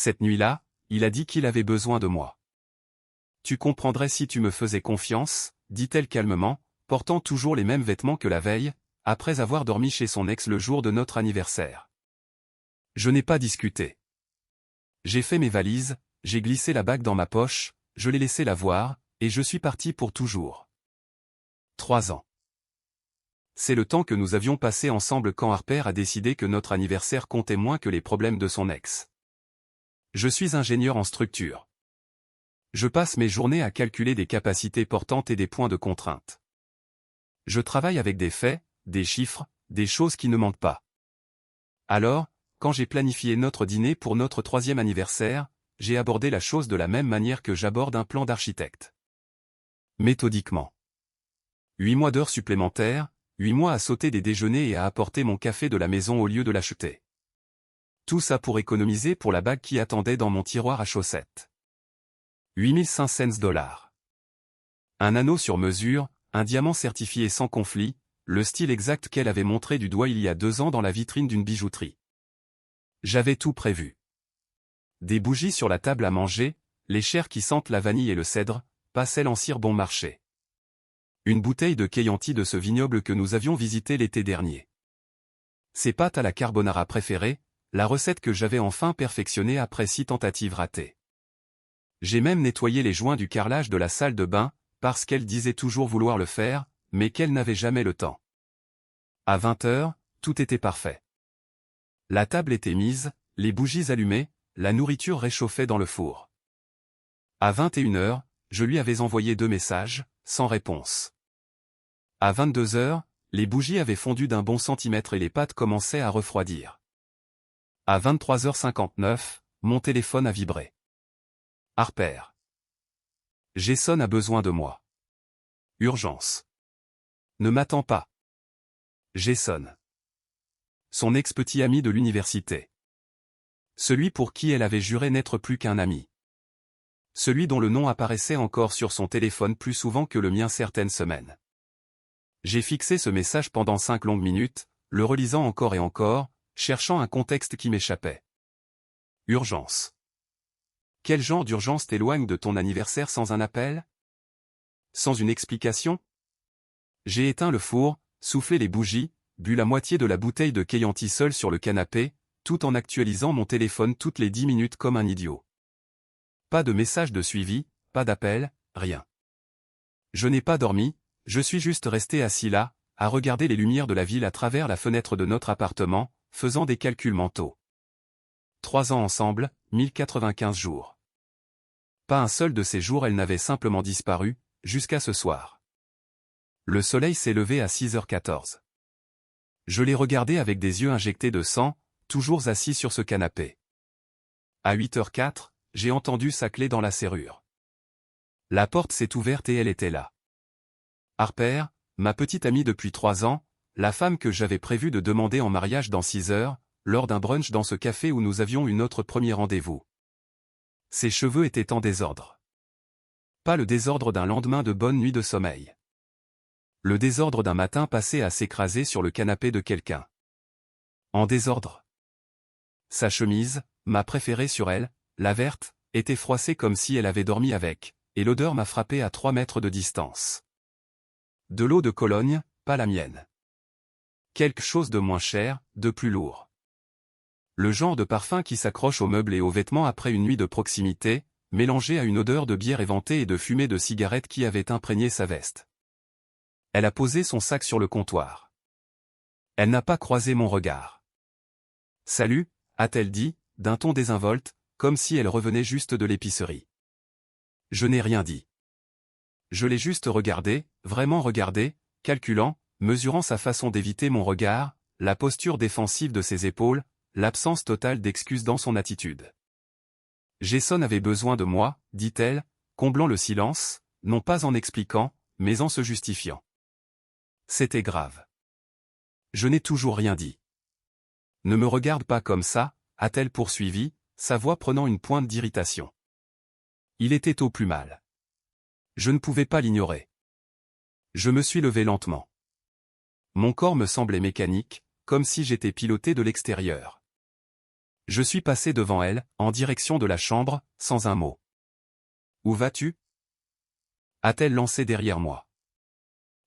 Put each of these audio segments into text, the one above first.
Cette nuit-là, il a dit qu'il avait besoin de moi. Tu comprendrais si tu me faisais confiance, dit-elle calmement, portant toujours les mêmes vêtements que la veille, après avoir dormi chez son ex le jour de notre anniversaire. Je n'ai pas discuté. J'ai fait mes valises, j'ai glissé la bague dans ma poche, je l'ai laissé la voir, et je suis parti pour toujours. 3 ans. C'est le temps que nous avions passé ensemble quand Harper a décidé que notre anniversaire comptait moins que les problèmes de son ex. Je suis ingénieur en structure. Je passe mes journées à calculer des capacités portantes et des points de contrainte. Je travaille avec des faits, des chiffres, des choses qui ne mentent pas. Alors, quand j'ai planifié notre dîner pour notre 3e anniversaire, j'ai abordé la chose de la même manière que j'aborde un plan d'architecte. Méthodiquement. 8 mois d'heures supplémentaires, 8 mois à sauter des déjeuners et à apporter mon café de la maison au lieu de l'acheter. Tout ça pour économiser pour la bague qui attendait dans mon tiroir à chaussettes. 8500 $. Un anneau sur mesure, un diamant certifié sans conflit, le style exact qu'elle avait montré du doigt il y a 2 ans dans la vitrine d'une bijouterie. J'avais tout prévu. Des bougies sur la table à manger, les chairs qui sentent la vanille et le cèdre, pas celles en cire bon marché. Une bouteille de Chianti de ce vignoble que nous avions visité l'été dernier. Ses pâtes à la carbonara préférée, la recette que j'avais enfin perfectionnée après 6 tentatives ratées. J'ai même nettoyé les joints du carrelage de la salle de bain, parce qu'elle disait toujours vouloir le faire, mais qu'elle n'avait jamais le temps. À 20 h, tout était parfait. La table était mise, les bougies allumées, la nourriture réchauffait dans le four. À 21 h, je lui avais envoyé 2 messages, sans réponse. À 22 h, les bougies avaient fondu d'1 bon centimètre et les pâtes commençaient à refroidir. À 23 h 59, mon téléphone a vibré. Harper. Jason a besoin de moi. Urgence. Ne m'attends pas. Jason. Son ex-petit ami de l'université. Celui pour qui elle avait juré n'être plus qu'un ami. Celui dont le nom apparaissait encore sur son téléphone plus souvent que le mien certaines semaines. J'ai fixé ce message pendant 5 longues minutes, le relisant encore et encore, cherchant un contexte qui m'échappait. Urgence. Quel genre d'urgence t'éloigne de ton anniversaire sans un appel? Sans une explication? J'ai éteint le four, soufflé les bougies, bu la moitié de la bouteille de Chianti seul sur le canapé, tout en actualisant mon téléphone toutes les 10 minutes comme un idiot. Pas de message de suivi, pas d'appel, rien. Je n'ai pas dormi, je suis juste resté assis là, à regarder les lumières de la ville à travers la fenêtre de notre appartement, faisant des calculs mentaux. 3 ans ensemble, 1095 jours. Pas un seul de ces jours elle n'avait simplement disparu, jusqu'à ce soir. Le soleil s'est levé à 6 h 14. Je l'ai regardé avec des yeux injectés de sang, toujours assis sur ce canapé. À 8 h 04, j'ai entendu sa clé dans la serrure. La porte s'est ouverte et elle était là. Harper, ma petite amie depuis 3 ans, la femme que j'avais prévu de demander en mariage dans 6 heures, lors d'un brunch dans ce café où nous avions eu notre premier rendez-vous. Ses cheveux étaient en désordre. Pas le désordre d'un lendemain de bonne nuit de sommeil. Le désordre d'un matin passé à s'écraser sur le canapé de quelqu'un. En désordre. Sa chemise, ma préférée sur elle, la verte, était froissée comme si elle avait dormi avec, et l'odeur m'a frappé à 3 mètres de distance. De l'eau de Cologne, pas la mienne. Quelque chose de moins cher, de plus lourd. Le genre de parfum qui s'accroche aux meubles et aux vêtements après une nuit de proximité, mélangé à une odeur de bière éventée et de fumée de cigarette qui avait imprégné sa veste. Elle a posé son sac sur le comptoir. Elle n'a pas croisé mon regard. « Salut », a-t-elle dit, d'un ton désinvolte, comme si elle revenait juste de l'épicerie. Je n'ai rien dit. Je l'ai juste regardé, vraiment regardé, calculant, mesurant sa façon d'éviter mon regard, la posture défensive de ses épaules, l'absence totale d'excuses dans son attitude. Jason avait besoin de moi, dit-elle, comblant le silence, non pas en expliquant, mais en se justifiant. C'était grave. Je n'ai toujours rien dit. Ne me regarde pas comme ça, a-t-elle poursuivi, sa voix prenant une pointe d'irritation. Il était au plus mal. Je ne pouvais pas l'ignorer. Je me suis levé lentement. Mon corps me semblait mécanique, comme si j'étais piloté de l'extérieur. Je suis passé devant elle, en direction de la chambre, sans un mot. Où vas-tu? A-t-elle lancé derrière moi.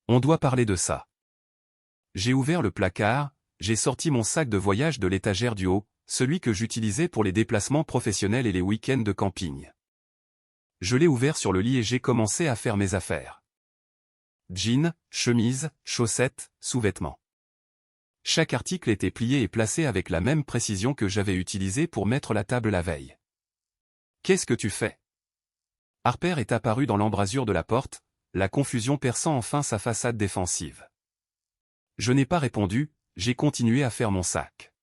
On doit parler de ça. J'ai ouvert le placard, j'ai sorti mon sac de voyage de l'étagère du haut, celui que j'utilisais pour les déplacements professionnels et les week-ends de camping. Je l'ai ouvert sur le lit et j'ai commencé à faire mes affaires. Jeans, chemises, chaussettes, sous-vêtements. Chaque article était plié et placé avec la même précision que j'avais utilisée pour mettre la table la veille. Qu'est-ce que tu fais? Harper est apparu dans l'embrasure de la porte, la confusion perçant enfin sa façade défensive. Je n'ai pas répondu, j'ai continué à faire mon sac.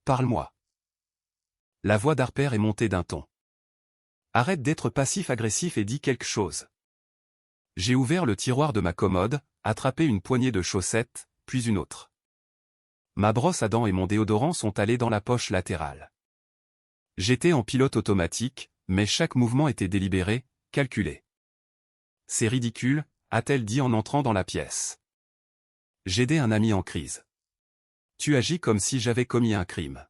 Parle-moi. La voix d'Harper est montée d'un ton. Arrête d'être passif-agressif et dis quelque chose. J'ai ouvert le tiroir de ma commode, attrapé une poignée de chaussettes, puis une autre. Ma brosse à dents et mon déodorant sont allés dans la poche latérale. J'étais en pilote automatique, mais chaque mouvement était délibéré, calculé. C'est ridicule, a-t-elle dit en entrant dans la pièce. J'aidais un ami en crise. Tu agis comme si j'avais commis un crime.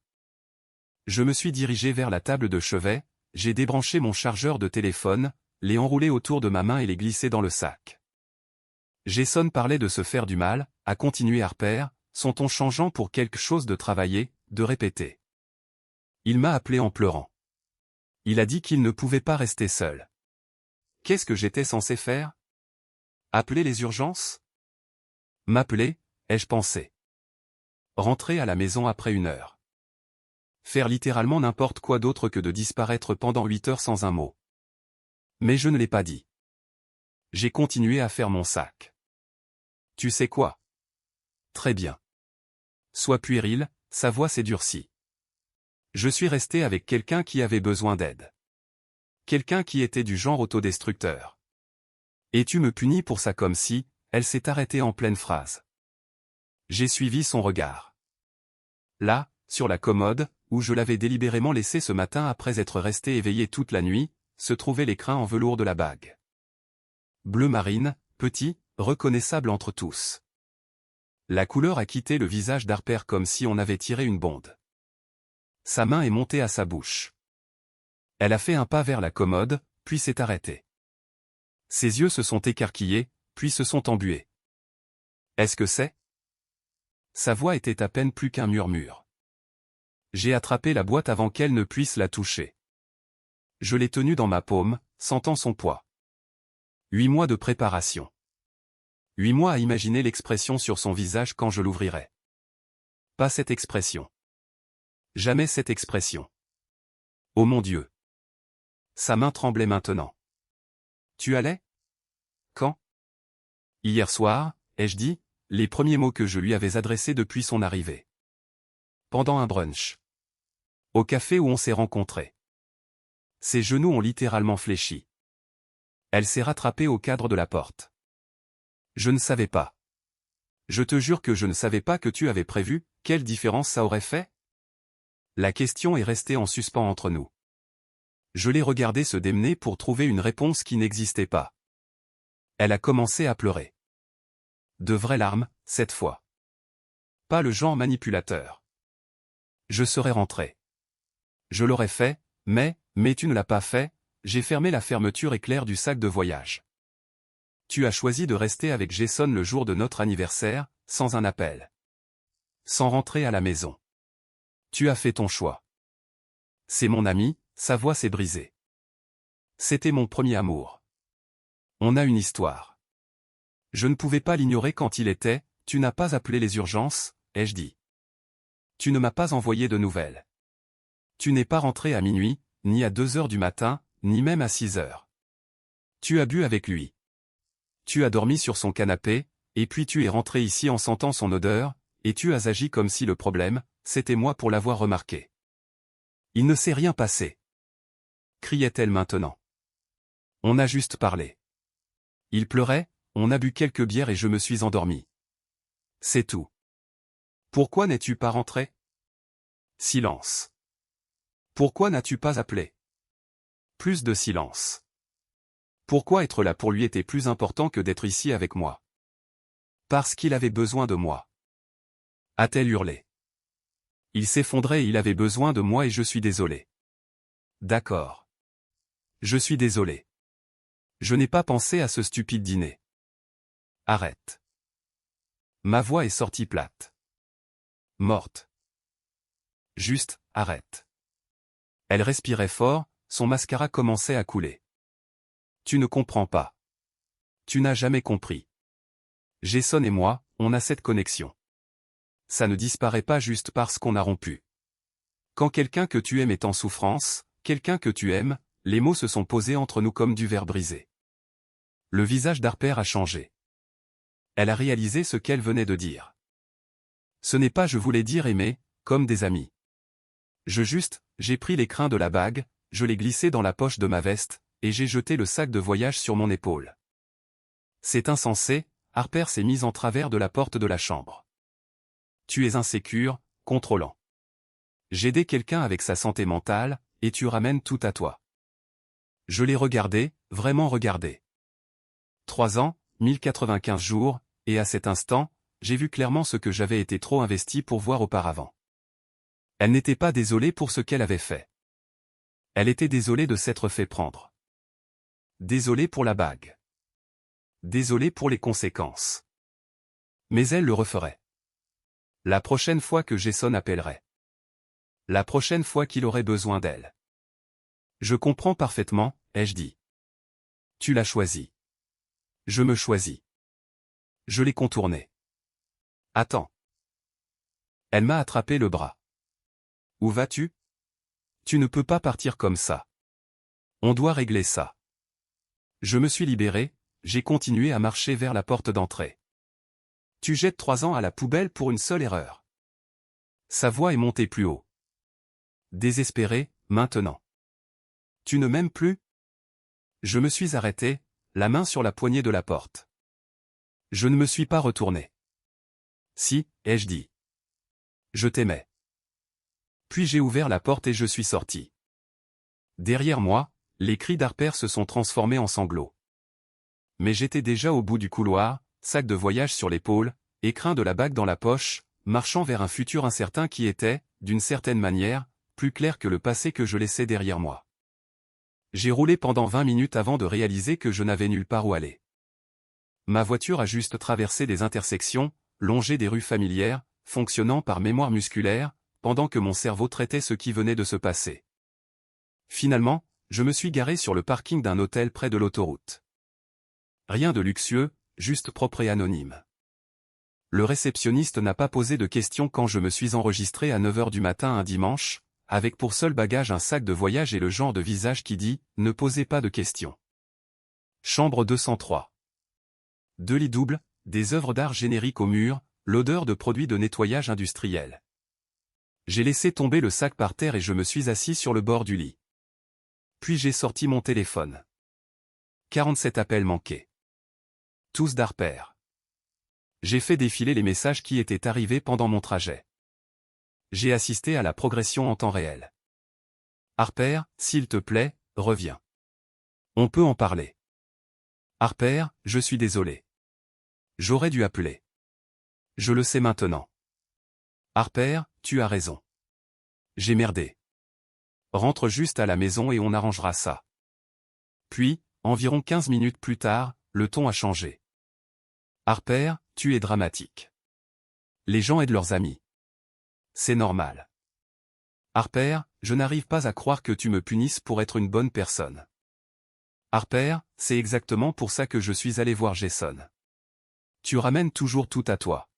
Je me suis dirigé vers la table de chevet, j'ai débranché mon chargeur de téléphone, l'ai enroulé autour de ma main et l'ai glissé dans le sac. Jason parlait de se faire du mal, a continué Harper, son ton changeant pour quelque chose de travaillé, de répété. Il m'a appelé en pleurant. Il a dit qu'il ne pouvait pas rester seul. Qu'est-ce que j'étais censé faire? Appeler les urgences? M'appeler, ai-je pensé. Rentrer à la maison après 1 heure. Faire littéralement n'importe quoi d'autre que de disparaître pendant 8 heures sans un mot. Mais je ne l'ai pas dit. J'ai continué à faire mon sac. Tu sais quoi? Très bien. Sois puéril, sa voix s'est durcie. Je suis resté avec quelqu'un qui avait besoin d'aide. Quelqu'un qui était du genre autodestructeur. Et tu me punis pour ça comme si, elle s'est arrêtée en pleine phrase. J'ai suivi son regard. Là, sur la commode, où je l'avais délibérément laissé ce matin après être resté éveillé toute la nuit, se trouvaient les crins en velours de la bague. Bleu marine, petit, reconnaissable entre tous. La couleur a quitté le visage d'Harper comme si on avait tiré une bonde. Sa main est montée à sa bouche. Elle a fait un pas vers la commode, puis s'est arrêtée. Ses yeux se sont écarquillés, puis se sont embués. Est-ce que c'est? Sa voix était à peine plus qu'un murmure. J'ai attrapé la boîte avant qu'elle ne puisse la toucher. Je l'ai tenue dans ma paume, sentant son poids. 8 mois de préparation. 8 mois à imaginer l'expression sur son visage quand je l'ouvrirais. Pas cette expression. Jamais cette expression. Oh mon Dieu. Sa main tremblait maintenant. Tu allais? Quand? Hier soir, ai-je dit, les premiers mots que je lui avais adressés depuis son arrivée. Pendant un brunch. Au café où on s'est rencontrés. Ses genoux ont littéralement fléchi. Elle s'est rattrapée au cadre de la porte. Je ne savais pas. Je te jure que je ne savais pas que tu avais prévu, quelle différence ça aurait fait? La question est restée en suspens entre nous. Je l'ai regardée se démener pour trouver une réponse qui n'existait pas. Elle a commencé à pleurer. De vraies larmes, cette fois. Pas le genre manipulateur. Je serais rentré. Je l'aurais fait, mais tu ne l'as pas fait, j'ai fermé la fermeture éclair du sac de voyage. Tu as choisi de rester avec Jason le jour de notre anniversaire, sans un appel. Sans rentrer à la maison. Tu as fait ton choix. C'est mon ami, sa voix s'est brisée. C'était mon premier amour. On a une histoire. Je ne pouvais pas l'ignorer quand il était, tu n'as pas appelé les urgences, ai-je dit. Tu ne m'as pas envoyé de nouvelles. Tu n'es pas rentré à minuit, ni à 2 heures du matin, ni même à 6 heures. Tu as bu avec lui. Tu as dormi sur son canapé, et puis tu es rentré ici en sentant son odeur, et tu as agi comme si le problème, c'était moi pour l'avoir remarqué. Il ne s'est rien passé. Criait-elle maintenant. On a juste parlé. Il pleurait, on a bu quelques bières et je me suis endormi. C'est tout. Pourquoi n'es-tu pas rentré? Silence. Pourquoi n'as-tu pas appelé? Plus de silence. Pourquoi être là pour lui était plus important que d'être ici avec moi? Parce qu'il avait besoin de moi. A-t-elle hurlé. Il s'effondrait et il avait besoin de moi et je suis désolé. D'accord. Je suis désolé. Je n'ai pas pensé à ce stupide dîner. Arrête. Ma voix est sortie plate. Morte. Juste, arrête. Elle respirait fort, son mascara commençait à couler. Tu ne comprends pas. Tu n'as jamais compris. Jason et moi, on a cette connexion. Ça ne disparaît pas juste parce qu'on a rompu. Quand quelqu'un que tu aimes est en souffrance, quelqu'un que tu aimes, les mots se sont posés entre nous comme du verre brisé. Le visage d'Harper a changé. Elle a réalisé ce qu'elle venait de dire. Ce n'est pas je voulais dire aimer, comme des amis. J'ai pris l'écrin de la bague, je l'ai glissé dans la poche de ma veste, et j'ai jeté le sac de voyage sur mon épaule. C'est insensé, Harper s'est mise en travers de la porte de la chambre. Tu es insécure, contrôlant. J'aidais quelqu'un avec sa santé mentale, et tu ramènes tout à toi. Je l'ai regardé, vraiment regardé. 3 ans, 1095 jours, et à cet instant, j'ai vu clairement ce que j'avais été trop investi pour voir auparavant. Elle n'était pas désolée pour ce qu'elle avait fait. Elle était désolée de s'être fait prendre. Désolée pour la bague. Désolée pour les conséquences. Mais elle le referait. La prochaine fois que Jason appellerait. La prochaine fois qu'il aurait besoin d'elle. Je comprends parfaitement, ai-je dit. Tu l'as choisi. Je me choisis. Je l'ai contourné. Attends. Elle m'a attrapé le bras. Où vas-tu? Tu ne peux pas partir comme ça. On doit régler ça. Je me suis libéré, j'ai continué à marcher vers la porte d'entrée. Tu jettes 3 ans à la poubelle pour une seule erreur. Sa voix est montée plus haut. Désespéré, maintenant. Tu ne m'aimes plus? Je me suis arrêté, la main sur la poignée de la porte. Je ne me suis pas retourné. Si, ai-je dit. Je t'aimais. Puis j'ai ouvert la porte et je suis sorti. Derrière moi, les cris d'Harper se sont transformés en sanglots. Mais j'étais déjà au bout du couloir, sac de voyage sur l'épaule, écrin de la bague dans la poche, marchant vers un futur incertain qui était, d'une certaine manière, plus clair que le passé que je laissais derrière moi. J'ai roulé pendant 20 minutes avant de réaliser que je n'avais nulle part où aller. Ma voiture a juste traversé des intersections, longé des rues familières, fonctionnant par mémoire musculaire, pendant que mon cerveau traitait ce qui venait de se passer. Finalement, je me suis garé sur le parking d'un hôtel près de l'autoroute. Rien de luxueux, juste propre et anonyme. Le réceptionniste n'a pas posé de questions quand je me suis enregistré à 9 h du matin un dimanche, avec pour seul bagage un sac de voyage et le genre de visage qui dit « Ne posez pas de questions ». Chambre 203. 2 lits doubles, des œuvres d'art génériques au mur, l'odeur de produits de nettoyage industriel. J'ai laissé tomber le sac par terre et je me suis assis sur le bord du lit. Puis j'ai sorti mon téléphone. 47 appels manqués. Tous d'Harper. J'ai fait défiler les messages qui étaient arrivés pendant mon trajet. J'ai assisté à la progression en temps réel. Harper, s'il te plaît, reviens. On peut en parler. Harper, je suis désolé. J'aurais dû appeler. Je le sais maintenant. Harper, tu as raison. J'ai merdé. Rentre juste à la maison et on arrangera ça. Puis, environ 15 minutes plus tard, le ton a changé. Harper, tu es dramatique. Les gens aident leurs amis. C'est normal. Harper, je n'arrive pas à croire que tu me punisses pour être une bonne personne. Harper, c'est exactement pour ça que je suis allé voir Jason. Tu ramènes toujours tout à toi.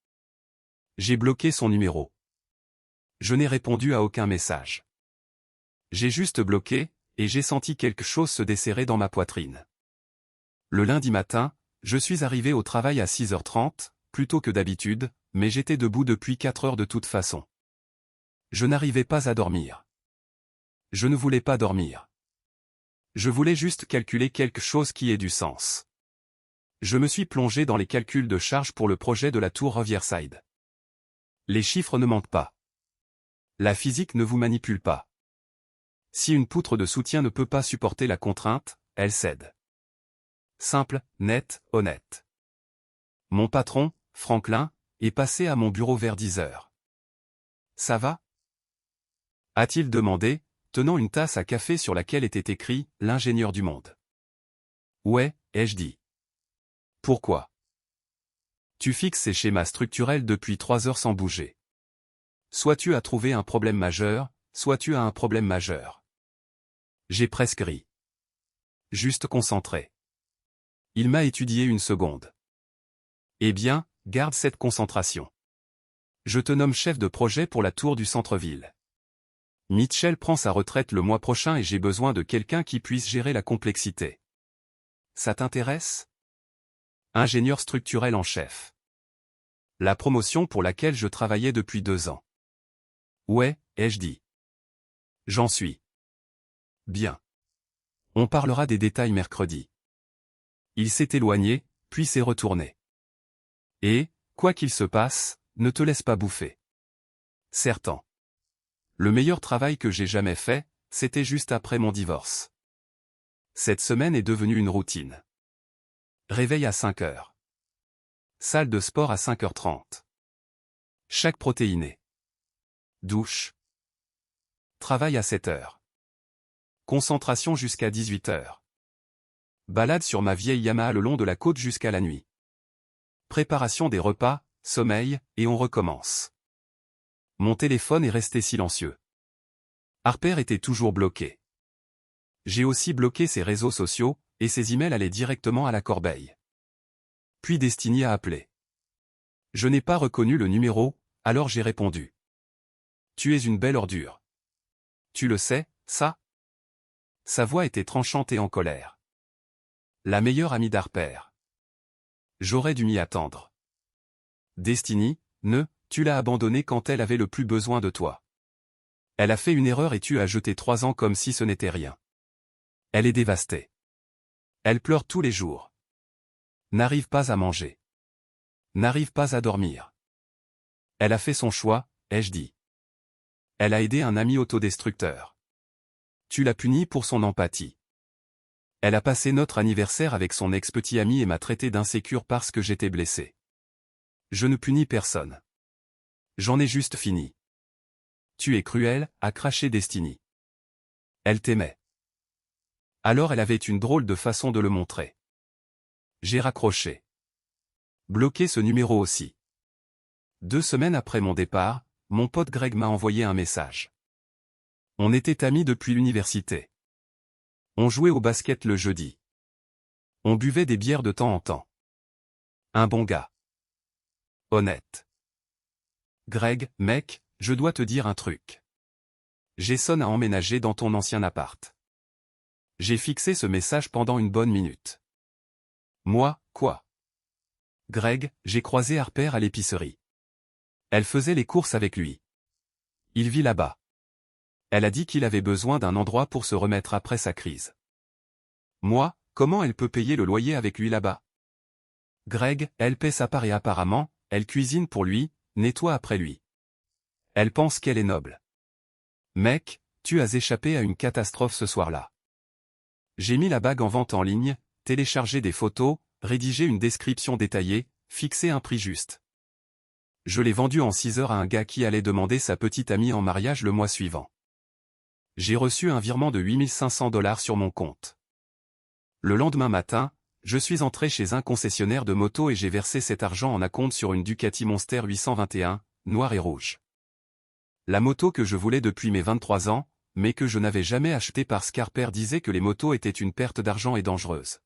J'ai bloqué son numéro. Je n'ai répondu à aucun message. J'ai juste bloqué, et j'ai senti quelque chose se desserrer dans ma poitrine. Le lundi matin, je suis arrivé au travail à 6 h 30, plus tôt que d'habitude, mais j'étais debout depuis 4 heures de toute façon. Je n'arrivais pas à dormir. Je ne voulais pas dormir. Je voulais juste calculer quelque chose qui ait du sens. Je me suis plongé dans les calculs de charge pour le projet de la tour Riverside. Les chiffres ne mentent pas. La physique ne vous manipule pas. Si une poutre de soutien ne peut pas supporter la contrainte, elle cède. Simple, net, honnête. Mon patron, Franklin, est passé à mon bureau vers 10 h. Ça va? A-t-il demandé, tenant une tasse à café sur laquelle était écrit « L'ingénieur du monde ». Ouais, ai-je dit. Pourquoi? Tu fixes ces schémas structurels depuis 3 heures sans bouger. Soit tu as trouvé un problème majeur, soit tu as un problème majeur. J'ai presque ri. Juste concentré. Il m'a étudié une seconde. Eh bien, garde cette concentration. Je te nomme chef de projet pour la tour du centre-ville. Mitchell prend sa retraite le mois prochain et j'ai besoin de quelqu'un qui puisse gérer la complexité. Ça t'intéresse? Ingénieur structurel en chef. La promotion pour laquelle je travaillais depuis 2 ans. Ouais, ai-je dit. J'en suis. Bien. On parlera des détails mercredi. Il s'est éloigné, puis s'est retourné. Et, quoi qu'il se passe, ne te laisse pas bouffer. Certain. Le meilleur travail que j'ai jamais fait, c'était juste après mon divorce. Cette semaine est devenue une routine. Réveil à 5 heures. Salle de sport à 5h30. Chaque protéiné. Douche. Travail à 7 heures. Concentration jusqu'à 18 heures. Balade sur ma vieille Yamaha le long de la côte jusqu'à la nuit. Préparation des repas, sommeil, et on recommence. Mon téléphone est resté silencieux. Harper était toujours bloqué. J'ai aussi bloqué ses réseaux sociaux, et ses emails allaient directement à la corbeille. Puis Destiny a appelé. Je n'ai pas reconnu le numéro, alors j'ai répondu. Tu es une belle ordure. Tu le sais, ça? Sa voix était tranchante et en colère. La meilleure amie d'Harper. J'aurais dû m'y attendre. Destiny, tu l'as abandonnée quand elle avait le plus besoin de toi. Elle a fait une erreur et tu as jeté 3 ans comme si ce n'était rien. Elle est dévastée. Elle pleure tous les jours. N'arrive pas à manger. N'arrive pas à dormir. Elle a fait son choix, ai-je dit. Elle a aidé un ami autodestructeur. Tu l'as puni pour son empathie. Elle a passé notre anniversaire avec son ex-petit ami et m'a traité d'insécure parce que j'étais blessé. Je ne punis personne. J'en ai juste fini. Tu es cruel, a craché Destiny. Elle t'aimait. Alors elle avait une drôle de façon de le montrer. J'ai raccroché. Bloqué ce numéro aussi. 2 semaines après mon départ, mon pote Greg m'a envoyé un message. On était amis depuis l'université. On jouait au basket le jeudi. On buvait des bières de temps en temps. Un bon gars. Honnête. Greg, mec, je dois te dire un truc. Jason a emménagé dans ton ancien appart. J'ai fixé ce message pendant une bonne minute. Moi, quoi? Greg, j'ai croisé Harper à l'épicerie. Elle faisait les courses avec lui. Il vit là-bas. Elle a dit qu'il avait besoin d'un endroit pour se remettre après sa crise. Moi, comment elle peut payer le loyer avec lui là-bas? Greg, elle paie sa part et apparemment, elle cuisine pour lui, nettoie après lui. Elle pense qu'elle est noble. Mec, tu as échappé à une catastrophe ce soir-là. J'ai mis la bague en vente en ligne, téléchargé des photos, rédigé une description détaillée, fixé un prix juste. Je l'ai vendue en 6 heures à un gars qui allait demander sa petite amie en mariage le mois suivant. J'ai reçu un virement de $8500 sur mon compte. Le lendemain matin, je suis entré chez un concessionnaire de moto et j'ai versé cet argent en acompte sur une Ducati Monster 821, noire et rouge. La moto que je voulais depuis mes 23 ans, mais que je n'avais jamais achetée parce qu'Harper disait que les motos étaient une perte d'argent et dangereuse.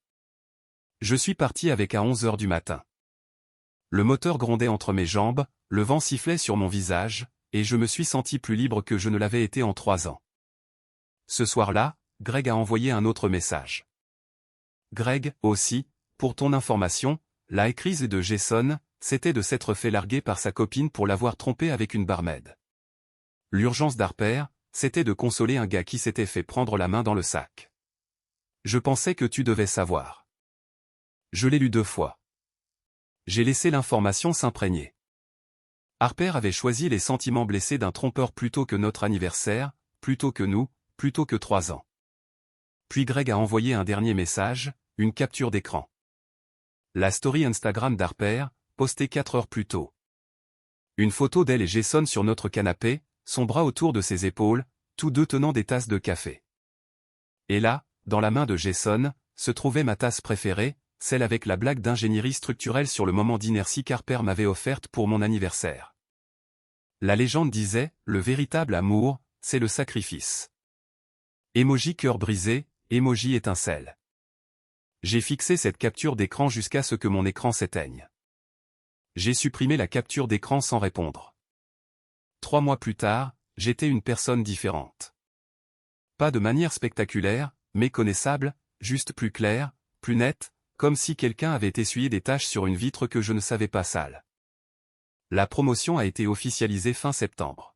Je suis parti avec à 11 heures du matin. Le moteur grondait entre mes jambes, le vent sifflait sur mon visage, et je me suis senti plus libre que je ne l'avais été en 3 ans. Ce soir-là, Greg a envoyé un autre message. Greg, aussi, pour ton information, la crise de Jason, c'était de s'être fait larguer par sa copine pour l'avoir trompé avec une barmaid. L'urgence d'Harper, c'était de consoler un gars qui s'était fait prendre la main dans le sac. Je pensais que tu devais savoir. Je l'ai lu 2 fois. J'ai laissé l'information s'imprégner. Harper avait choisi les sentiments blessés d'un trompeur plutôt que notre anniversaire, plutôt que nous, plutôt que 3 ans. Puis Greg a envoyé un dernier message, une capture d'écran. La story Instagram d'Harper, postée 4 heures plus tôt. Une photo d'elle et Jason sur notre canapé, son bras autour de ses épaules, tous deux tenant des tasses de café. Et là, dans la main de Jason, se trouvait ma tasse préférée, celle avec la blague d'ingénierie structurelle sur le moment d'inertie qu'Harper m'avait offerte pour mon anniversaire. La légende disait, le véritable amour, c'est le sacrifice. Emoji cœur brisé, emoji étincelle. J'ai fixé cette capture d'écran jusqu'à ce que mon écran s'éteigne. J'ai supprimé la capture d'écran sans répondre. 3 mois plus tard, j'étais une personne différente. Pas de manière spectaculaire, mais connaissable, juste plus claire, plus nette, comme si quelqu'un avait essuyé des taches sur une vitre que je ne savais pas sale. La promotion a été officialisée fin septembre.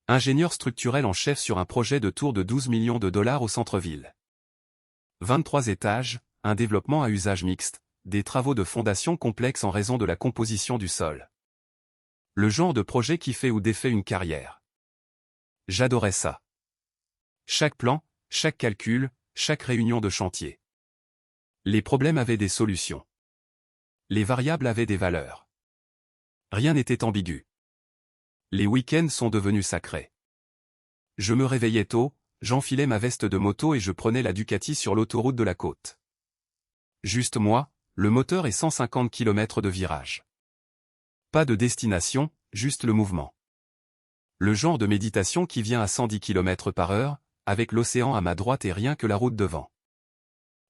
Ingénieur structurel en chef sur un projet de tour de 12 millions de dollars au centre-ville. 23 étages, un développement à usage mixte, des travaux de fondation complexes en raison de la composition du sol. Le genre de projet qui fait ou défait une carrière. J'adorais ça. Chaque plan, chaque calcul, chaque réunion de chantier. Les problèmes avaient des solutions. Les variables avaient des valeurs. Rien n'était ambigu. Les week-ends sont devenus sacrés. Je me réveillais tôt, j'enfilais ma veste de moto et je prenais la Ducati sur l'autoroute de la côte. Juste moi, le moteur et 150 km de virage. Pas de destination, juste le mouvement. Le genre de méditation qui vient à 110 km/h, avec l'océan à ma droite et rien que la route devant.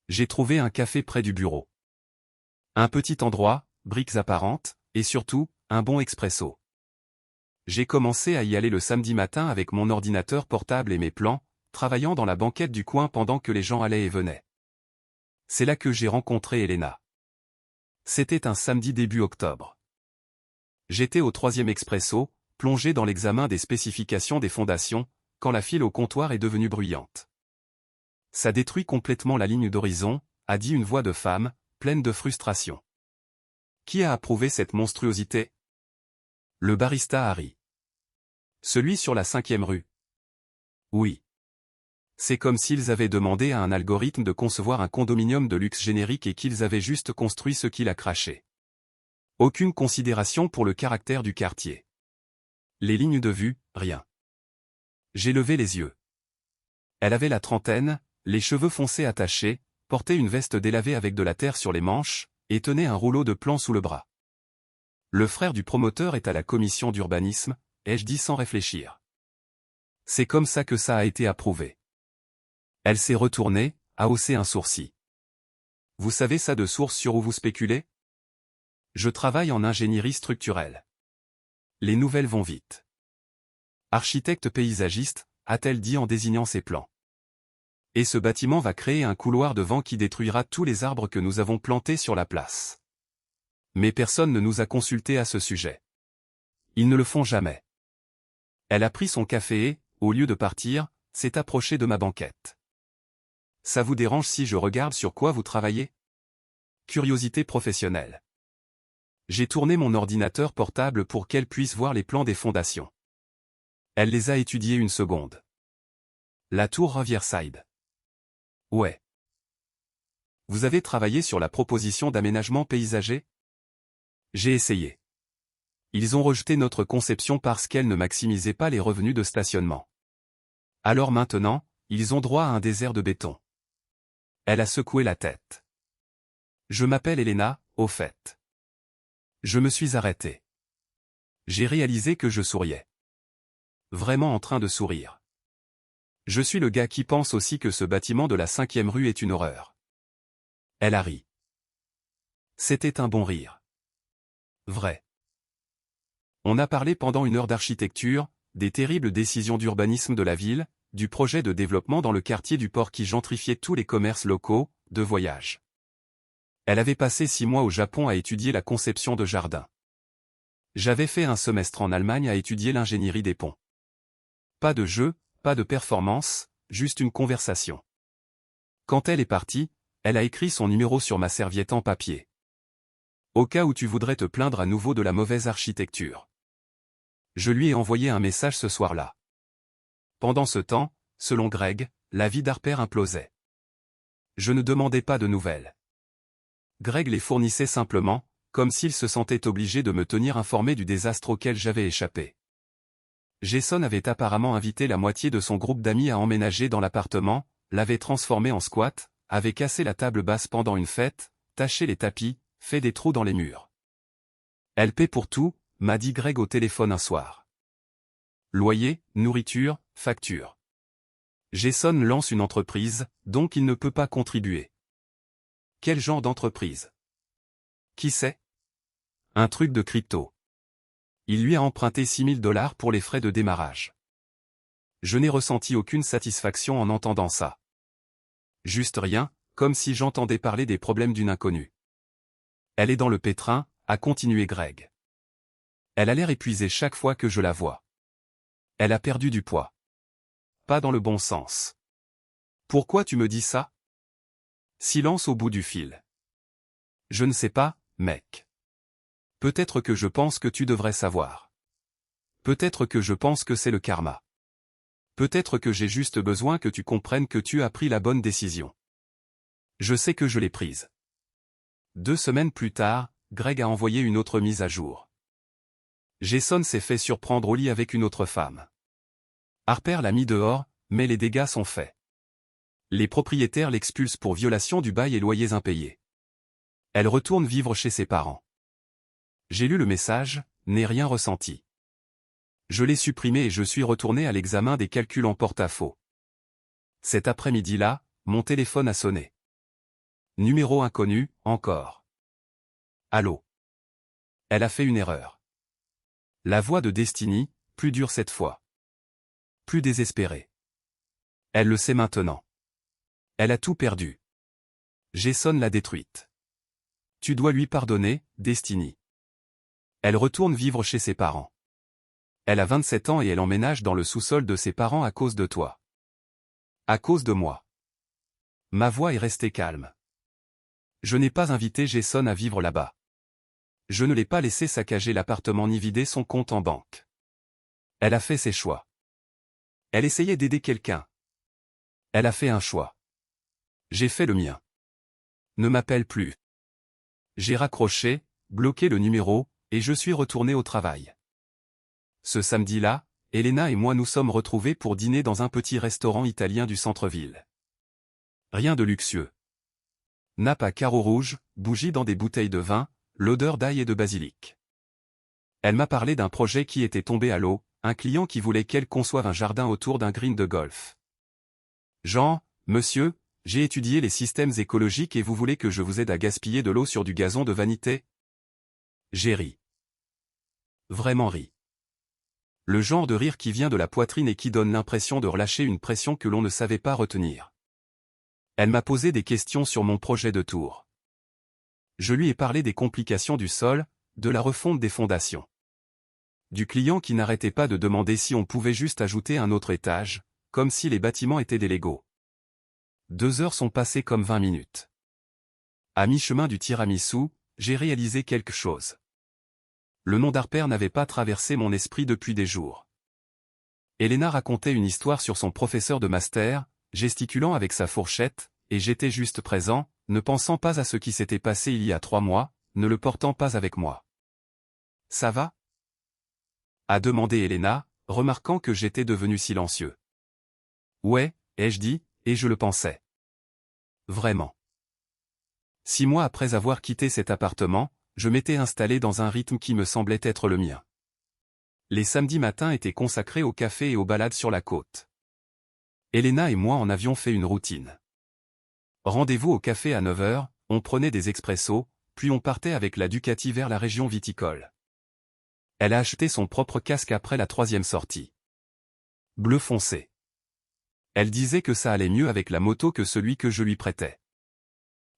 J'ai trouvé un café près du bureau. Un petit endroit, briques apparentes, et surtout, un bon expresso. J'ai commencé à y aller le samedi matin avec mon ordinateur portable et mes plans, travaillant dans la banquette du coin pendant que les gens allaient et venaient. C'est là que j'ai rencontré Elena. C'était un samedi début octobre. J'étais au 3e expresso, plongé dans l'examen des spécifications des fondations, quand la file au comptoir est devenue bruyante. Ça détruit complètement la ligne d'horizon, a dit une voix de femme, pleine de frustration. Qui a approuvé cette monstruosité? Le barista Harry. Celui sur la 5e rue. Oui. C'est comme s'ils avaient demandé à un algorithme de concevoir un condominium de luxe générique et qu'ils avaient juste construit ce qu'il a craché. Aucune considération pour le caractère du quartier. Les lignes de vue, rien. J'ai levé les yeux. Elle avait la trentaine, les cheveux foncés attachés, portait une veste délavée avec de la terre sur les manches, et tenait un rouleau de plans sous le bras. Le frère du promoteur est à la commission d'urbanisme, ai-je dit sans réfléchir. C'est comme ça que ça a été approuvé. Elle s'est retournée, a haussé un sourcil. Vous savez ça de source sur où vous spéculez? Je travaille en ingénierie structurelle. Les nouvelles vont vite. Architecte paysagiste, a-t-elle dit en désignant ses plans. Et ce bâtiment va créer un couloir de vent qui détruira tous les arbres que nous avons plantés sur la place. Mais personne ne nous a consultés à ce sujet. Ils ne le font jamais. Elle a pris son café et, au lieu de partir, s'est approchée de ma banquette. Ça vous dérange si je regarde sur quoi vous travaillez? Curiosité professionnelle. J'ai tourné mon ordinateur portable pour qu'elle puisse voir les plans des fondations. Elle les a étudiés une seconde. La tour Riverside. Ouais. Vous avez travaillé sur la proposition d'aménagement paysager? J'ai essayé. Ils ont rejeté notre conception parce qu'elle ne maximisait pas les revenus de stationnement. Alors maintenant, ils ont droit à un désert de béton. Elle a secoué la tête. Je m'appelle Elena, au fait. Je me suis arrêté. J'ai réalisé que je souriais. Vraiment en train de sourire. Je suis le gars qui pense aussi que ce bâtiment de la 5e rue est une horreur. Elle a ri. C'était un bon rire. Vrai. On a parlé pendant 1 heure d'architecture, des terribles décisions d'urbanisme de la ville, du projet de développement dans le quartier du port qui gentrifiait tous les commerces locaux, de voyage. Elle avait passé 6 mois au Japon à étudier la conception de jardins. J'avais fait un semestre en Allemagne à étudier l'ingénierie des ponts. Pas de jeu, pas de performance, juste une conversation. Quand elle est partie, elle a écrit son numéro sur ma serviette en papier. Au cas où tu voudrais te plaindre à nouveau de la mauvaise architecture. Je lui ai envoyé un message ce soir-là. Pendant ce temps, selon Greg, la vie d'Harper implosait. Je ne demandais pas de nouvelles. Greg les fournissait simplement, comme s'il se sentait obligé de me tenir informé du désastre auquel j'avais échappé. Jason avait apparemment invité la moitié de son groupe d'amis à emménager dans l'appartement, l'avait transformé en squat, avait cassé la table basse pendant une fête, taché les tapis, fait des trous dans les murs. Elle paie pour tout, m'a dit Greg au téléphone un soir. Loyer, nourriture, facture. Jason lance une entreprise, donc il ne peut pas contribuer. Quel genre d'entreprise? Qui sait? Un truc de crypto. Il lui a emprunté $6 000 pour les frais de démarrage. Je n'ai ressenti aucune satisfaction en entendant ça. Juste rien, comme si j'entendais parler des problèmes d'une inconnue. Elle est dans le pétrin, a continué Greg. Elle a l'air épuisée chaque fois que je la vois. Elle a perdu du poids. Pas dans le bon sens. Pourquoi tu me dis ça? Silence au bout du fil. Je ne sais pas, mec. Peut-être que je pense que tu devrais savoir. Peut-être que je pense que c'est le karma. Peut-être que j'ai juste besoin que tu comprennes que tu as pris la bonne décision. Je sais que je l'ai prise. 2 semaines plus tard, Greg a envoyé une autre mise à jour. Jason s'est fait surprendre au lit avec une autre femme. Harper l'a mis dehors, mais les dégâts sont faits. Les propriétaires l'expulsent pour violation du bail et loyers impayés. Elle retourne vivre chez ses parents. J'ai lu le message, n'ai rien ressenti. Je l'ai supprimé et je suis retourné à l'examen des calculs en porte-à-faux. Cet après-midi-là, mon téléphone a sonné. Numéro inconnu, encore. Allô. Elle a fait une erreur. La voix de Destiny, plus dure cette fois. Plus désespérée. Elle le sait maintenant. Elle a tout perdu. Jason l'a détruite. Tu dois lui pardonner, Destiny. Elle retourne vivre chez ses parents. Elle a 27 ans et elle emménage dans le sous-sol de ses parents à cause de toi. À cause de moi. Ma voix est restée calme. Je n'ai pas invité Jason à vivre là-bas. Je ne l'ai pas laissé saccager l'appartement ni vider son compte en banque. Elle a fait ses choix. Elle essayait d'aider quelqu'un. Elle a fait un choix. J'ai fait le mien. Ne m'appelle plus. J'ai raccroché, bloqué le numéro, et je suis retourné au travail. Ce samedi-là, Elena et moi nous sommes retrouvés pour dîner dans un petit restaurant italien du centre-ville. Rien de luxueux. Nappe à carreaux rouges, bougies dans des bouteilles de vin, l'odeur d'ail et de basilic. Elle m'a parlé d'un projet qui était tombé à l'eau, un client qui voulait qu'elle conçoive un jardin autour d'un green de golf. Jean, monsieur, j'ai étudié les systèmes écologiques et vous voulez que je vous aide à gaspiller de l'eau sur du gazon de vanité? J'ai ri. Vraiment ri. Le genre de rire qui vient de la poitrine et qui donne l'impression de relâcher une pression que l'on ne savait pas retenir. Elle m'a posé des questions sur mon projet de tour. Je lui ai parlé des complications du sol, de la refonte des fondations. Du client qui n'arrêtait pas de demander si on pouvait juste ajouter un autre étage, comme si les bâtiments étaient des Legos. 2 heures sont passées comme 20 minutes. À mi-chemin du tiramisu, j'ai réalisé quelque chose. Le nom d'Harper n'avait pas traversé mon esprit depuis des jours. Elena racontait une histoire sur son professeur de master, gesticulant avec sa fourchette, et j'étais juste présent, ne pensant pas à ce qui s'était passé il y a 3 mois, ne le portant pas avec moi. « Ça va ?» a demandé Elena, remarquant que j'étais devenu silencieux. « Ouais, ai-je dit, et je le pensais. Vraiment. » 6 mois après avoir quitté cet appartement, je m'étais installé dans un rythme qui me semblait être le mien. Les samedis matins étaient consacrés au café et aux balades sur la côte. Elena et moi en avions fait une routine. Rendez-vous au café à 9 h, on prenait des expressos, puis on partait avec la Ducati vers la région viticole. Elle a acheté son propre casque après la 3e sortie. Bleu foncé. Elle disait que ça allait mieux avec la moto que celui que je lui prêtais.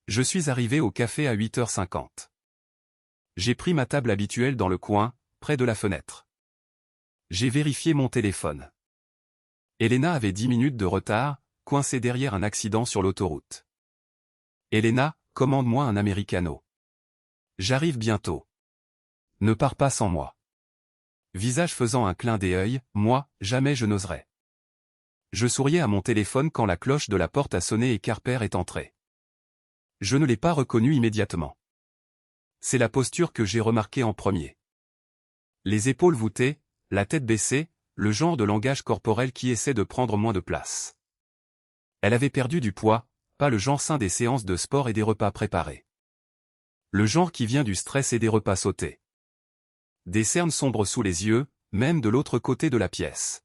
Je suis arrivé au café à 8h50. J'ai pris ma table habituelle dans le coin, près de la fenêtre. J'ai vérifié mon téléphone. Elena avait 10 minutes de retard, coincée derrière un accident sur l'autoroute. Elena, commande-moi un americano. J'arrive bientôt. Ne pars pas sans moi. Visage faisant un clin d'œil, moi, jamais je n'oserais. Je souriais à mon téléphone quand la cloche de la porte a sonné et qu'Harper est entré. Je ne l'ai pas reconnu immédiatement. C'est la posture que j'ai remarquée en premier. Les épaules voûtées, la tête baissée, le genre de langage corporel qui essaie de prendre moins de place. Elle avait perdu du poids, pas le genre sain des séances de sport et des repas préparés. Le genre qui vient du stress et des repas sautés. Des cernes sombres sous les yeux, même de l'autre côté de la pièce.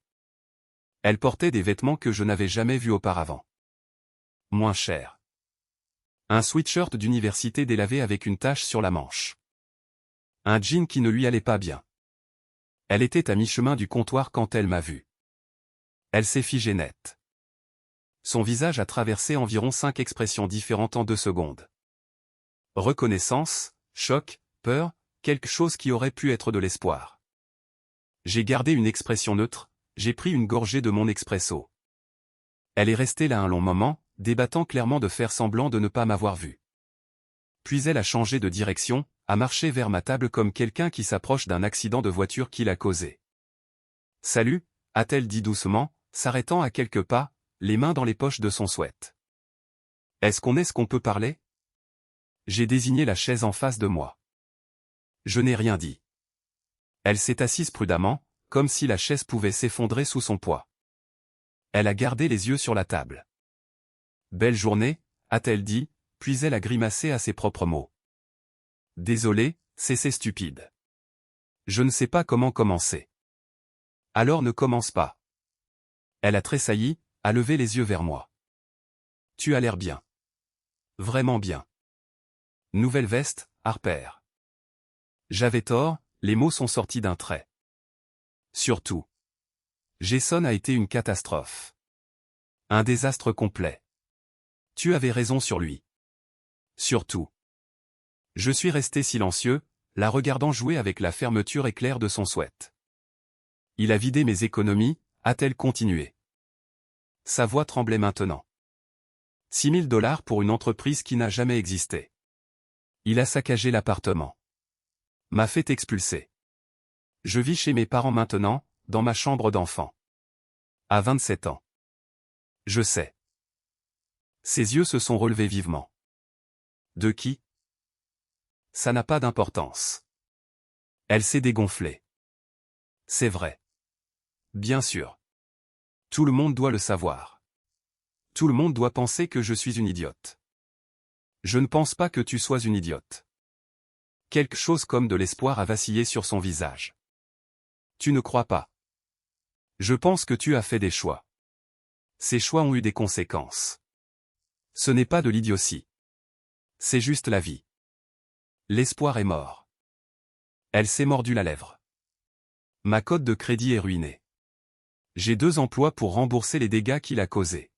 Elle portait des vêtements que je n'avais jamais vus auparavant. Moins cher. Un sweatshirt d'université délavé avec une tache sur la manche. Un jean qui ne lui allait pas bien. Elle était à mi-chemin du comptoir quand elle m'a vu. Elle s'est figée net. Son visage a traversé environ 5 expressions différentes en 2 secondes. Reconnaissance, choc, peur, quelque chose qui aurait pu être de l'espoir. J'ai gardé une expression neutre, j'ai pris une gorgée de mon expresso. Elle est restée là un long moment, débattant clairement de faire semblant de ne pas m'avoir vu. Puis elle a changé de direction, a marché vers ma table comme quelqu'un qui s'approche d'un accident de voiture qu'il a causé. « Salut », a-t-elle dit doucement, s'arrêtant à quelques pas, les mains dans les poches de son sweat. « Est-ce qu'on peut parler ?» J'ai désigné la chaise en face de moi. Je n'ai rien dit. Elle s'est assise prudemment, comme si la chaise pouvait s'effondrer sous son poids. Elle a gardé les yeux sur la table. « Belle journée », a-t-elle dit, puis elle a grimacé à ses propres mots. « Désolé, c'est stupide. Je ne sais pas comment commencer. » « Alors ne commence pas. » Elle a tressailli, a levé les yeux vers moi. « Tu as l'air bien. Vraiment bien. Nouvelle veste, Harper. » J'avais tort, les mots sont sortis d'un trait. Surtout. Jason a été une catastrophe. Un désastre complet. Tu avais raison sur lui. Surtout. Je suis resté silencieux, la regardant jouer avec la fermeture éclair de son sweat. Il a vidé mes économies, a-t-elle continué. Sa voix tremblait maintenant. 6 000 $ pour une entreprise qui n'a jamais existé. Il a saccagé l'appartement. M'a fait expulser. Je vis chez mes parents maintenant, dans ma chambre d'enfant. À 27 ans. Je sais. Ses yeux se sont relevés vivement. De qui? Ça n'a pas d'importance. Elle s'est dégonflée. C'est vrai. Bien sûr. Tout le monde doit le savoir. Tout le monde doit penser que je suis une idiote. Je ne pense pas que tu sois une idiote. Quelque chose comme de l'espoir a vacillé sur son visage. Tu ne crois pas. Je pense que tu as fait des choix. Ces choix ont eu des conséquences. Ce n'est pas de l'idiotie. C'est juste la vie. L'espoir est mort. Elle s'est mordu la lèvre. Ma cote de crédit est ruinée. J'ai 2 emplois pour rembourser les dégâts qu'il a causés.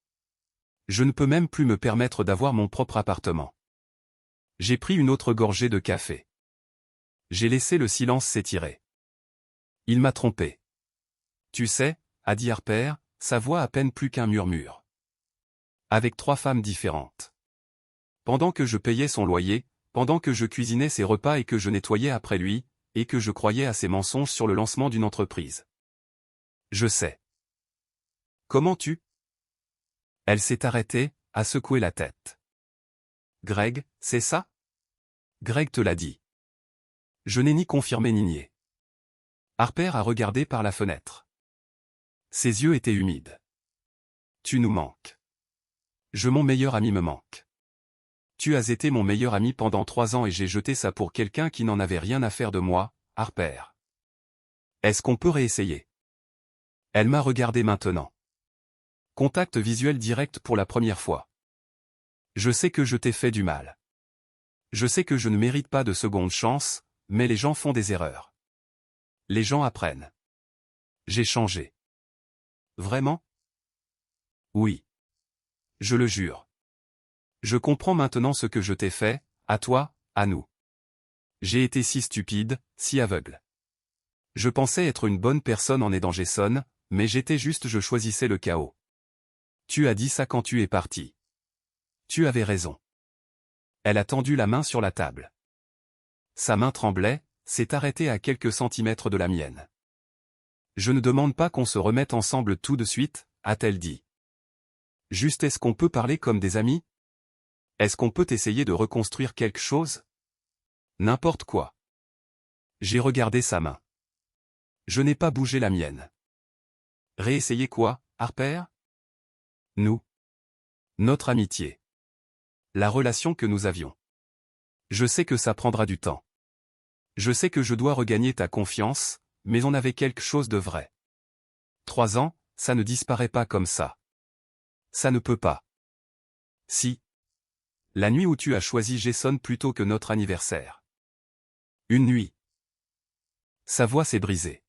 Je ne peux même plus me permettre d'avoir mon propre appartement. J'ai pris une autre gorgée de café. J'ai laissé le silence s'étirer. Il m'a trompé. Tu sais, a dit Harper, sa voix à peine plus qu'un murmure. Avec 3 femmes différentes. Pendant que je payais son loyer, pendant que je cuisinais ses repas et que je nettoyais après lui, et que je croyais à ses mensonges sur le lancement d'une entreprise. Je sais. Comment tu? Elle s'est arrêtée, a secoué la tête. Greg, c'est ça? Greg te l'a dit. Je n'ai ni confirmé ni nié. Harper a regardé par la fenêtre. Ses yeux étaient humides. Tu nous manques. Mon meilleur ami me manque. Tu as été mon meilleur ami pendant 3 ans et j'ai jeté ça pour quelqu'un qui n'en avait rien à faire de moi, Harper. Est-ce qu'on peut réessayer? Elle m'a regardé maintenant. Contact visuel direct pour la première fois. Je sais que je t'ai fait du mal. Je sais que je ne mérite pas de seconde chance, mais les gens font des erreurs. Les gens apprennent. J'ai changé. Vraiment? Oui. Je le jure. Je comprends maintenant ce que je t'ai fait, à toi, à nous. J'ai été si stupide, si aveugle. Je pensais être une bonne personne en aidant Jason, mais je choisissais le chaos. Tu as dit ça quand tu es parti. Tu avais raison. Elle a tendu la main sur la table. Sa main tremblait, s'est arrêtée à quelques centimètres de la mienne. Je ne demande pas qu'on se remette ensemble tout de suite, a-t-elle dit. Juste est-ce qu'on peut parler comme des amis? Est-ce qu'on peut essayer de reconstruire quelque chose? N'importe quoi. J'ai regardé sa main. Je n'ai pas bougé la mienne. Réessayer quoi, Harper? Nous. Notre amitié. La relation que nous avions. Je sais que ça prendra du temps. Je sais que je dois regagner ta confiance, mais on avait quelque chose de vrai. 3 ans, ça ne disparaît pas comme ça. Ça ne peut pas. Si. La nuit où tu as choisi Jason plutôt que notre anniversaire. Une nuit. Sa voix s'est brisée.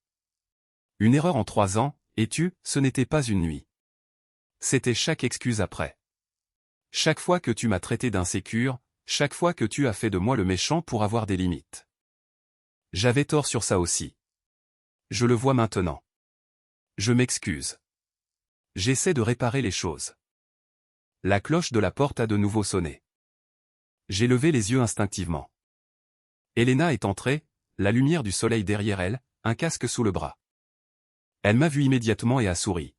Une erreur en 3 ans, et ce n'était pas une nuit. C'était chaque excuse après. Chaque fois que tu m'as traité d'insécure, chaque fois que tu as fait de moi le méchant pour avoir des limites. J'avais tort sur ça aussi. Je le vois maintenant. Je m'excuse. J'essaie de réparer les choses. La cloche de la porte a de nouveau sonné. J'ai levé les yeux instinctivement. Elena est entrée, la lumière du soleil derrière elle, un casque sous le bras. Elle m'a vu immédiatement et a souri.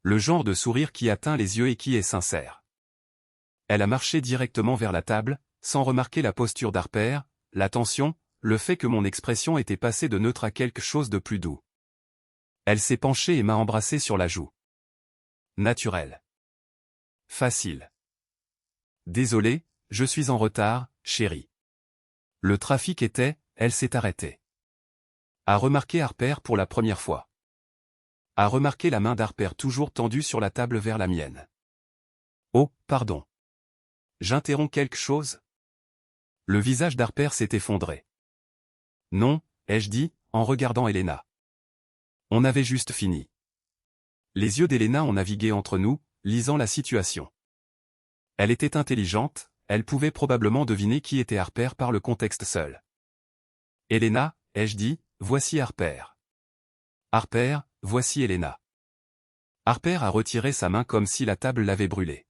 Le genre de sourire qui atteint les yeux et qui est sincère. Elle a marché directement vers la table, sans remarquer la posture d'Harper, la tension, le fait que mon expression était passée de neutre à quelque chose de plus doux. Elle s'est penchée et m'a embrassé sur la joue. Naturel. Facile. Désolé, je suis en retard, chérie. Le trafic elle s'est arrêtée. A remarqué Harper pour la première fois. A remarqué la main d'Harper toujours tendue sur la table vers la mienne. Oh, pardon. J'interromps quelque chose? Le visage d'Harper s'est effondré. Non, ai-je dit, en regardant Elena. On avait juste fini. Les yeux d'Elena ont navigué entre nous, lisant la situation. Elle était intelligente, elle pouvait probablement deviner qui était Harper par le contexte seul. Elena, ai-je dit, voici Harper. Harper, voici Elena. Harper a retiré sa main comme si la table l'avait brûlée.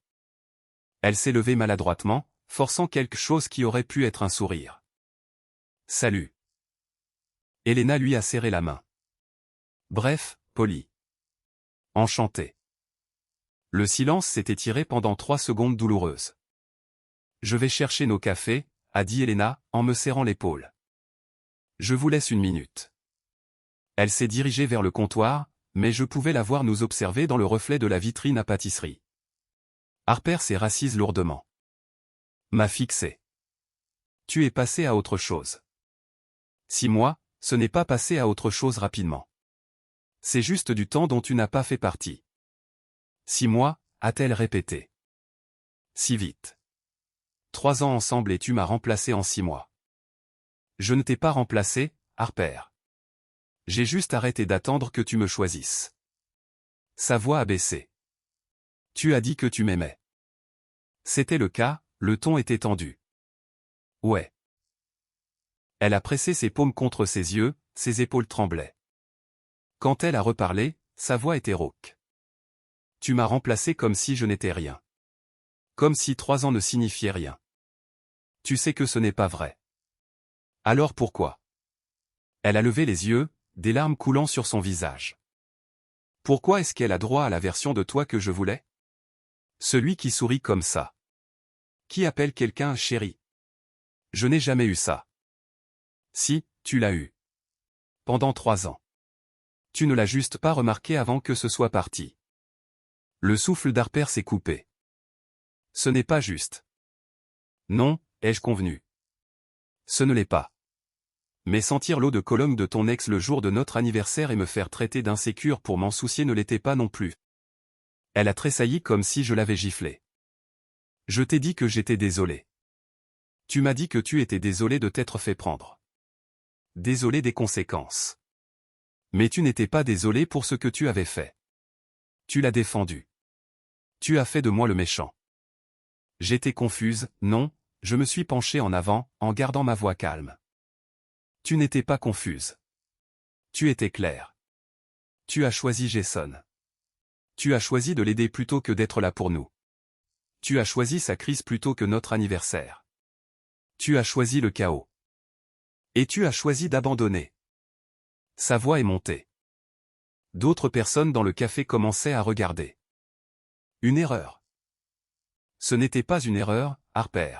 Elle s'est levée maladroitement, forçant quelque chose qui aurait pu être un sourire. Salut. Elena lui a serré la main. Bref, poli. Enchanté. Le silence s'est étiré pendant 3 secondes douloureuses. Je vais chercher nos cafés, a dit Elena, en me serrant l'épaule. Je vous laisse une minute. Elle s'est dirigée vers le comptoir, mais je pouvais la voir nous observer dans le reflet de la vitrine à pâtisserie. Harper s'est rassise lourdement. M'a fixé. Tu es passé à autre chose. 6 mois, ce n'est pas passé à autre chose rapidement. C'est juste du temps dont tu n'as pas fait partie. 6 mois, a-t-elle répété. Si vite. 3 ans ensemble et tu m'as remplacé en 6 mois. Je ne t'ai pas remplacé, Harper. J'ai juste arrêté d'attendre que tu me choisisses. Sa voix a baissé. Tu as dit que tu m'aimais. C'était le cas, le ton était tendu. Ouais. Elle a pressé ses paumes contre ses yeux, ses épaules tremblaient. Quand elle a reparlé, sa voix était rauque. Tu m'as remplacé comme si je n'étais rien. Comme si 3 ans ne signifiaient rien. Tu sais que ce n'est pas vrai. Alors pourquoi? Elle a levé les yeux, des larmes coulant sur son visage. Pourquoi est-ce qu'elle a droit à la version de toi que je voulais? Celui qui sourit comme ça. Qui appelle quelqu'un chéri? Je n'ai jamais eu ça. Si, tu l'as eu. Pendant 3 ans. Tu ne l'as juste pas remarqué avant que ce soit parti. Le souffle d'Harper s'est coupé. Ce n'est pas juste. Non, ai-je convenu. Ce ne l'est pas. Mais sentir l'eau de Cologne de ton ex le jour de notre anniversaire et me faire traiter d'insécure pour m'en soucier ne l'était pas non plus. Elle a tressailli comme si je l'avais giflé. Je t'ai dit que j'étais désolé. Tu m'as dit que tu étais désolé de t'être fait prendre. Désolé des conséquences. Mais tu n'étais pas désolé pour ce que tu avais fait. Tu l'as défendu. Tu as fait de moi le méchant. J'étais confuse, non, je me suis penché en avant, en gardant ma voix calme. Tu n'étais pas confuse. Tu étais claire. Tu as choisi Jason. Tu as choisi de l'aider plutôt que d'être là pour nous. Tu as choisi sa crise plutôt que notre anniversaire. Tu as choisi le chaos. Et tu as choisi d'abandonner. Sa voix est montée. D'autres personnes dans le café commençaient à regarder. Une erreur. Ce n'était pas une erreur, Harper.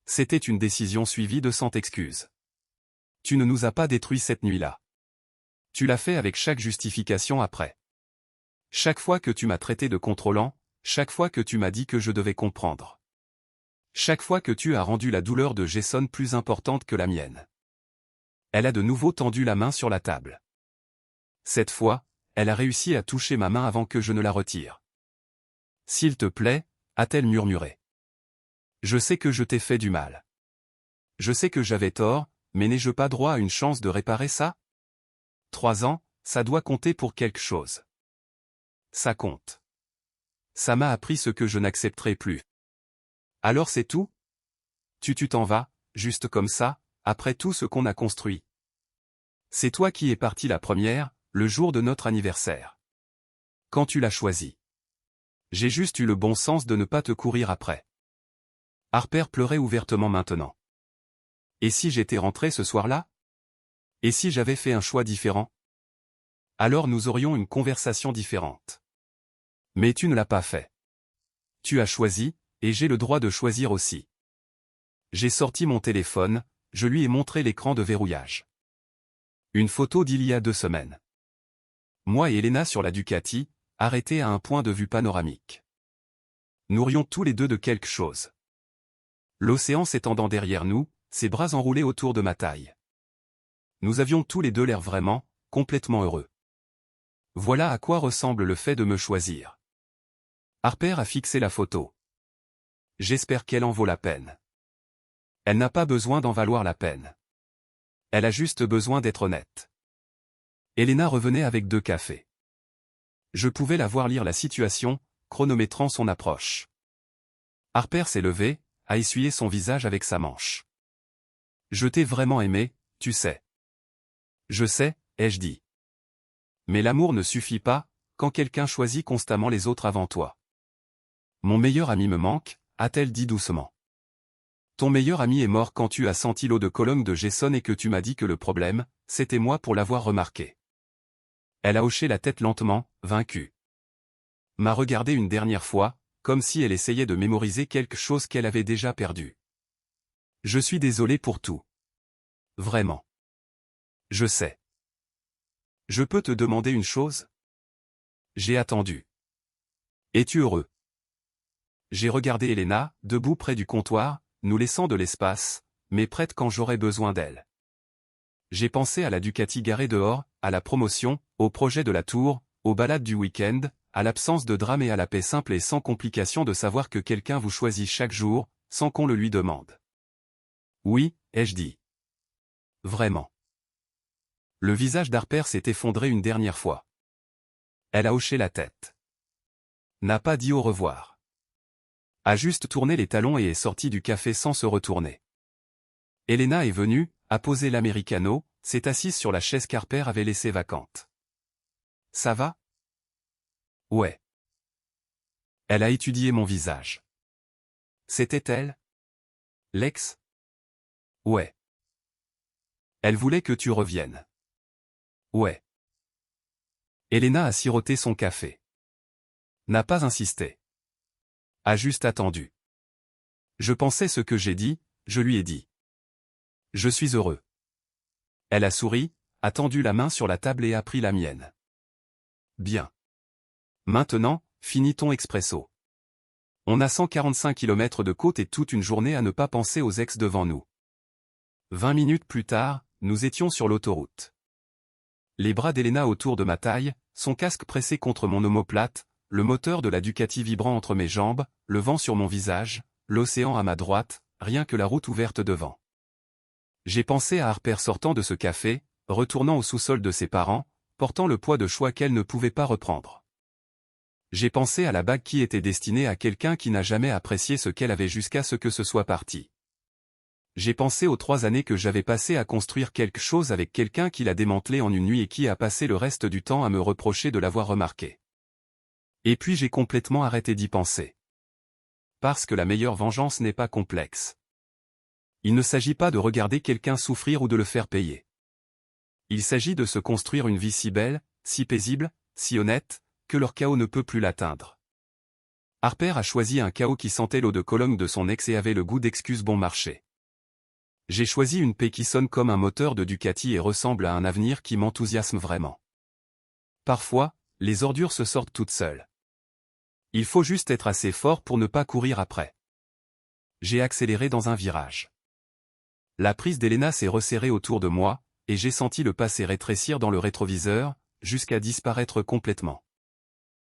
C'était une décision suivie de 100 excuses. Tu ne nous as pas détruits cette nuit-là. Tu l'as fait avec chaque justification après. Chaque fois que tu m'as traité de contrôlant, chaque fois que tu m'as dit que je devais comprendre. Chaque fois que tu as rendu la douleur de Jason plus importante que la mienne. Elle a de nouveau tendu la main sur la table. Cette fois, elle a réussi à toucher ma main avant que je ne la retire. S'il te plaît, a-t-elle murmuré. Je sais que je t'ai fait du mal. Je sais que j'avais tort, mais n'ai-je pas droit à une chance de réparer ça? 3 ans, ça doit compter pour quelque chose. Ça compte. Ça m'a appris ce que je n'accepterai plus. Alors c'est tout? Tu t'en vas, juste comme ça, après tout ce qu'on a construit. C'est toi qui es partie la première, le jour de notre anniversaire. Quand tu l'as choisi. J'ai juste eu le bon sens de ne pas te courir après. Harper pleurait ouvertement maintenant. Et si j'étais rentré ce soir-là? Et si j'avais fait un choix différent? Alors nous aurions une conversation différente. Mais tu ne l'as pas fait. Tu as choisi, et j'ai le droit de choisir aussi. J'ai sorti mon téléphone, je lui ai montré l'écran de verrouillage. Une photo d'il y a 2 semaines. Moi et Elena sur la Ducati, arrêtés à un point de vue panoramique. Nous rions tous les deux de quelque chose. L'océan s'étendant derrière nous, ses bras enroulés autour de ma taille. Nous avions tous les deux l'air vraiment, complètement heureux. Voilà à quoi ressemble le fait de me choisir. Harper a fixé la photo. J'espère qu'elle en vaut la peine. Elle n'a pas besoin d'en valoir la peine. Elle a juste besoin d'être honnête. Elena revenait avec 2 cafés. Je pouvais la voir lire la situation, chronométrant son approche. Harper s'est levé, a essuyé son visage avec sa manche. Je t'ai vraiment aimé, tu sais. Je sais, ai-je dit. Mais l'amour ne suffit pas, quand quelqu'un choisit constamment les autres avant toi. Mon meilleur ami me manque, a-t-elle dit doucement. Ton meilleur ami est mort quand tu as senti l'eau de Cologne de Jason et que tu m'as dit que le problème, c'était moi pour l'avoir remarqué. Elle a hoché la tête lentement, vaincue. M'a regardé une dernière fois, comme si elle essayait de mémoriser quelque chose qu'elle avait déjà perdu. Je suis désolé pour tout. Vraiment. Je sais. Je peux te demander une chose? J'ai attendu. Es-tu heureux? J'ai regardé Elena, debout près du comptoir, nous laissant de l'espace, mais prête quand j'aurai besoin d'elle. J'ai pensé à la Ducati garée dehors, à la promotion, au projet de la tour, aux balades du week-end, à l'absence de drame et à la paix simple et sans complication de savoir que quelqu'un vous choisit chaque jour, sans qu'on le lui demande. Oui, ai-je dit. Vraiment. Le visage d'Harper s'est effondré une dernière fois. Elle a hoché la tête. N'a pas dit au revoir. A juste tourné les talons et est sortie du café sans se retourner. Elena est venue, a posé l'americano, s'est assise sur la chaise qu'Harper avait laissée vacante. Ça va? Ouais. Elle a étudié mon visage. C'était elle? L'ex? Ouais. Elle voulait que tu reviennes. Ouais. Elena a siroté son café. N'a pas insisté. A juste attendu. Je pensais ce que j'ai dit, je lui ai dit. Je suis heureux. Elle a souri, a tendu la main sur la table et a pris la mienne. Bien. Maintenant, finis ton expresso. On a 145 km de côte et toute une journée à ne pas penser aux ex devant nous. 20 minutes plus tard, nous étions sur l'autoroute. Les bras d'Elena autour de ma taille, son casque pressé contre mon omoplate, le moteur de la Ducati vibrant entre mes jambes, le vent sur mon visage, l'océan à ma droite, rien que la route ouverte devant. J'ai pensé à Harper sortant de ce café, retournant au sous-sol de ses parents, portant le poids de choix qu'elle ne pouvait pas reprendre. J'ai pensé à la bague qui était destinée à quelqu'un qui n'a jamais apprécié ce qu'elle avait jusqu'à ce que ce soit parti. J'ai pensé aux 3 années que j'avais passées à construire quelque chose avec quelqu'un qui l'a démantelé en une nuit et qui a passé le reste du temps à me reprocher de l'avoir remarqué. Et puis j'ai complètement arrêté d'y penser. Parce que la meilleure vengeance n'est pas complexe. Il ne s'agit pas de regarder quelqu'un souffrir ou de le faire payer. Il s'agit de se construire une vie si belle, si paisible, si honnête, que leur chaos ne peut plus l'atteindre. Harper a choisi un chaos qui sentait l'eau de Cologne de son ex et avait le goût d'excuses bon marché. J'ai choisi une paix qui sonne comme un moteur de Ducati et ressemble à un avenir qui m'enthousiasme vraiment. Parfois, les ordures se sortent toutes seules. Il faut juste être assez fort pour ne pas courir après. J'ai accéléré dans un virage. La prise d'Elena s'est resserrée autour de moi, et j'ai senti le passé rétrécir dans le rétroviseur, jusqu'à disparaître complètement.